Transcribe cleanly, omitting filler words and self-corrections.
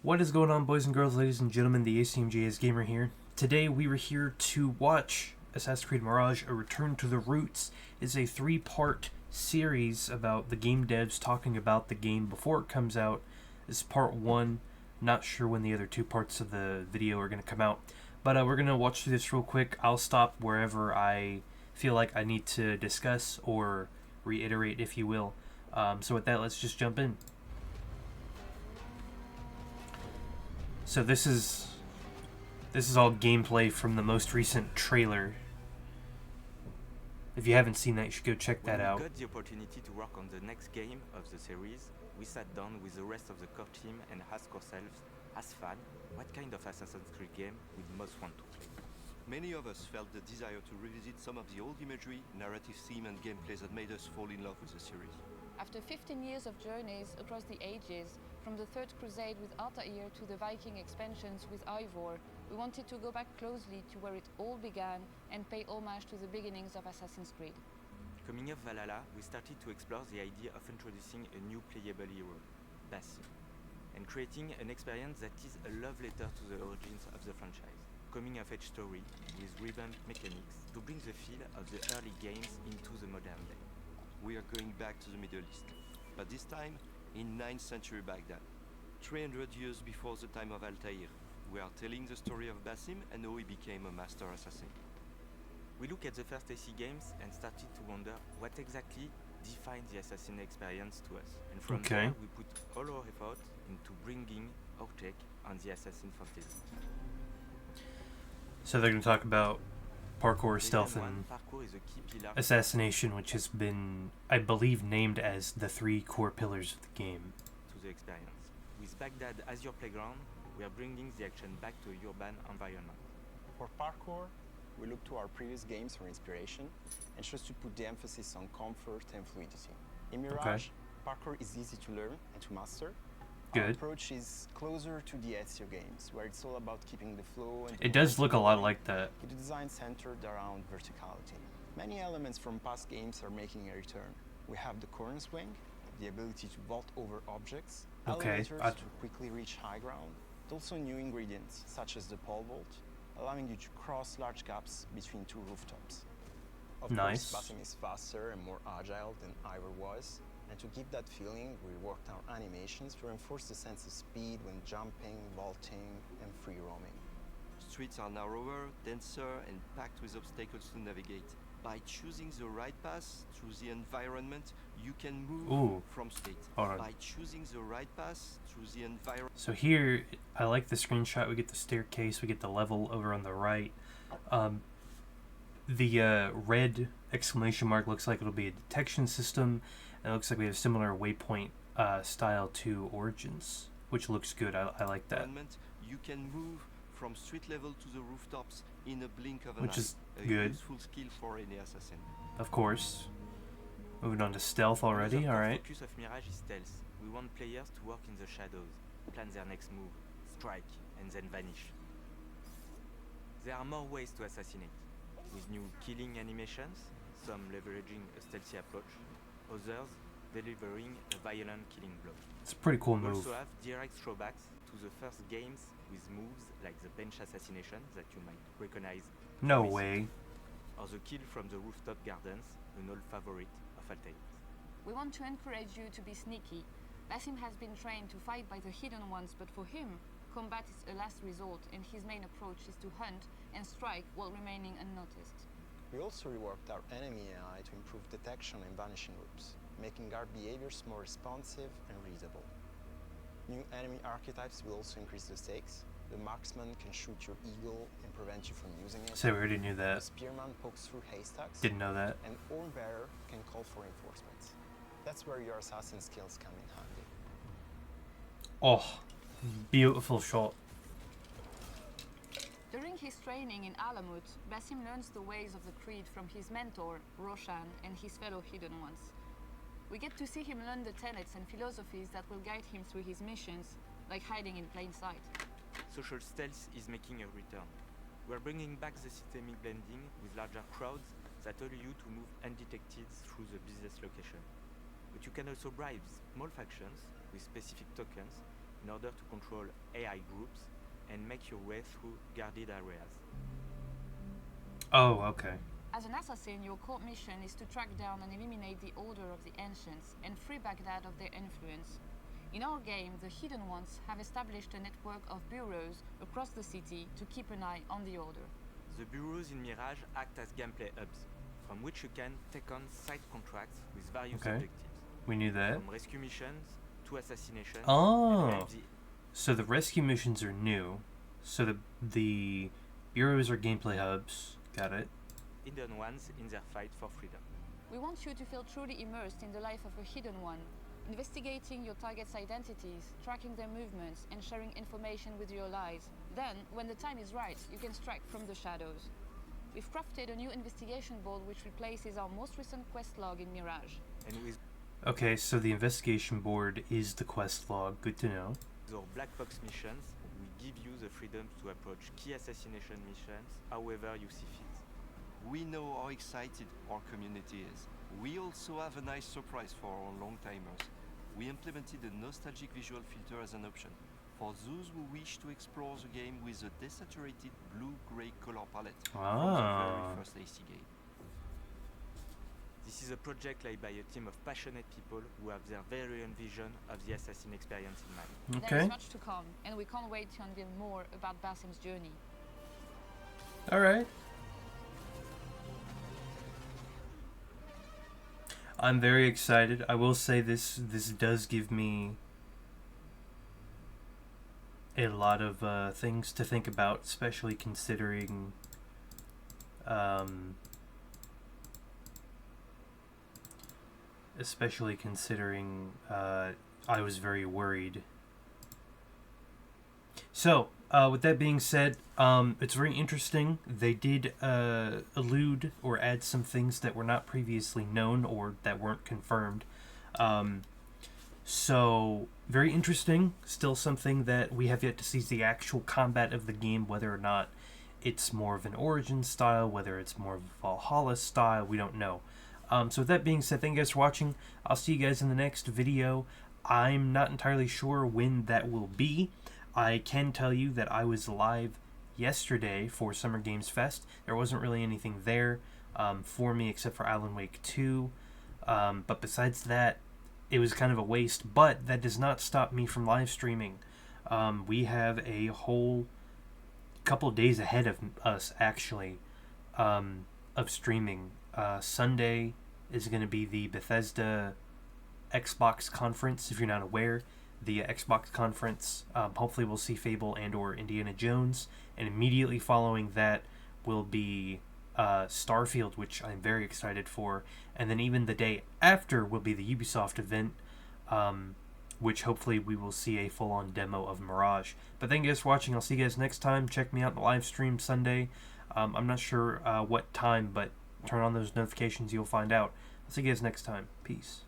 What is going on, boys and girls, ladies and gentlemen? The ACMJS Gamer here. Today we were here to watch Assassin's Creed Mirage, A Return to the Roots. It's a 3-part series about the game devs talking about the game before it comes out. This is part 1. Not sure when the other 2 parts of the video are going to come out. But we're going to watch through this real quick. I'll stop wherever I feel like I need to discuss or reiterate, if you will. So with that, let's just jump in. So this is all gameplay from the most recent trailer. If you haven't seen that, you should go check that out. When we got the opportunity to work on the next game of the series, we sat down with the rest of the core team and asked ourselves, as fans, what kind of Assassin's Creed game we'd most want to play. Many of us felt the desire to revisit some of the old imagery, narrative theme and gameplays that made us fall in love with the series. After 15 years of journeys across the ages, from the Third Crusade with Altair to the Viking expansions with Ivor, we wanted to go back closely to where it all began and pay homage to the beginnings of Assassin's Creed. Coming off Valhalla, we started to explore the idea of introducing a new playable hero, Basim, and creating an experience that is a love letter to the origins of the franchise. Coming-of-age story with revamped mechanics to bring the feel of the early games into the modern day. We are going back to the Middle East, but this time in 9th century Baghdad, 300 years before the time of Altair. We are telling the story of Basim and how he became a master assassin. We look at the first AC games and started to wonder what exactly defined the assassin experience to us. And from there, we put all our effort into bringing our take on the assassin fantasy. So they're going to talk about parkour, stealth, and assassination, which has been, I believe, named as the 3 core pillars of the game. To the experience. With Baghdad as your playground, we are bringing the action back to a urban environment. For parkour, we look to our previous games for inspiration and chose to put the emphasis on comfort and fluidity. In Mirage, parkour is easy to learn and to master. Our approach is closer to the Ezio games, where it's all about keeping the flow. And it does look a lot like that. With a design centered around verticality. Many elements from past games are making a return. We have the corner swing, the ability to vault over objects, elevators to quickly reach high ground, but also new ingredients, such as the pole vault, allowing you to cross large gaps between 2 rooftops. Of course, Basim is faster and more agile than Ivor was. And to give that feeling, we worked our animations to reinforce the sense of speed when jumping, vaulting, and free roaming. Streets are narrower, denser, and packed with obstacles to navigate. By choosing the right path through the environment, you can move from state. By choosing the right path through the environment. So here, I like the screenshot. We get the staircase, we get the level over on the right. The red exclamation mark looks like it'll be a detection system. It looks like we have a similar waypoint style to Origins, which looks good. I like that. You can move from street level to the rooftops in a blink of an eye. Which is good. Useful skill for any assassin. Of course. Moving on to stealth already. All right. The focus of Mirage is stealth. We want players to work in the shadows, plan their next move, strike, and then vanish. There are more ways to assassinate, with new killing animations, some leveraging a stealthy approach, others delivering a violent killing blow. It's a pretty cool move. We also have direct throwbacks to the first games with moves like the bench assassination that you might recognize. No way. Or the kill from the rooftop gardens, an old favorite of Altair. We want to encourage you to be sneaky. Basim has been trained to fight by the hidden ones, but for him, combat is a last resort, and his main approach is to hunt and strike while remaining unnoticed. We also reworked our enemy AI to improve detection and vanishing loops, making our behaviors more responsive and readable. New enemy archetypes will also increase the stakes. The marksman can shoot your eagle and prevent you from using it. So we already knew that. The spearman pokes through haystacks. Didn't know that. And Ornbearer can call for reinforcements. That's where your assassin skills come in handy. Oh, beautiful shot. During his training in Alamut, Basim learns the ways of the Creed from his mentor, Roshan, and his fellow Hidden Ones. We get to see him learn the tenets and philosophies that will guide him through his missions, like hiding in plain sight. Social stealth is making a return. We're bringing back the systemic blending with larger crowds that allow you to move undetected through the business location. But you can also bribe small factions with specific tokens in order to control AI groups and make your way through guarded areas. Oh, okay. As an assassin, your core mission is to track down and eliminate the Order of the Ancients and free Baghdad of their influence. In our game, the Hidden Ones have established a network of bureaus across the city to keep an eye on the Order. The bureaus in Mirage act as gameplay hubs, from which you can take on side contracts with various objectives. We knew that. From rescue missions to assassinations. Oh, so the rescue missions are new. So the bureaus are gameplay hubs. Got it. Hidden Ones in their fight for freedom. We want you to feel truly immersed in the life of a Hidden One, investigating your target's identities, tracking their movements, and sharing information with your allies. Then, when the time is right, you can strike from the shadows. We've crafted a new investigation board which replaces our most recent quest log in Mirage. And with okay, so the investigation board is the quest log. Good to know. Our black box missions, we give you the freedom to approach key assassination missions however you see fit. We know how excited our community is. We also have a nice surprise for our long-timers. We implemented a nostalgic visual filter as an option for those who wish to explore the game with a desaturated blue-gray color palette from the very first AC game. This is a project led by a team of passionate people who have their very own vision of the assassin experience in mind. There is much to come, and we can't wait to unveil more about Basim's journey. Alright. I'm very excited. I will say this does give me a lot of things to think about, especially considering I was very worried. So, with that being said, it's very interesting. They did allude or add some things that were not previously known or that weren't confirmed. So, very interesting. Still something that we have yet to see the actual combat of the game, whether or not it's more of an Origin style, whether it's more of a Valhalla style, we don't know. So with that being said, thank you guys for watching. I'll see you guys in the next video. I'm not entirely sure when that will be. I can tell you that I was live yesterday for Summer Games Fest. There wasn't really anything there for me except for Alan Wake 2. But besides that, it was kind of a waste. But that does not stop me from live streaming. We have a whole couple of days ahead of us, actually, of streaming. Sunday is going to be the Bethesda Xbox conference, if you're not aware. The Xbox conference. Hopefully we'll see Fable and or Indiana Jones, and immediately following that will be Starfield, which I'm very excited for, and then even the day after will be the Ubisoft event, which hopefully we will see a full-on demo of Mirage. But thank you guys for watching. I'll see you guys next time. Check me out in the live stream Sunday. I'm not sure what time, but turn on those notifications, you'll find out. I'll see you guys next time. Peace.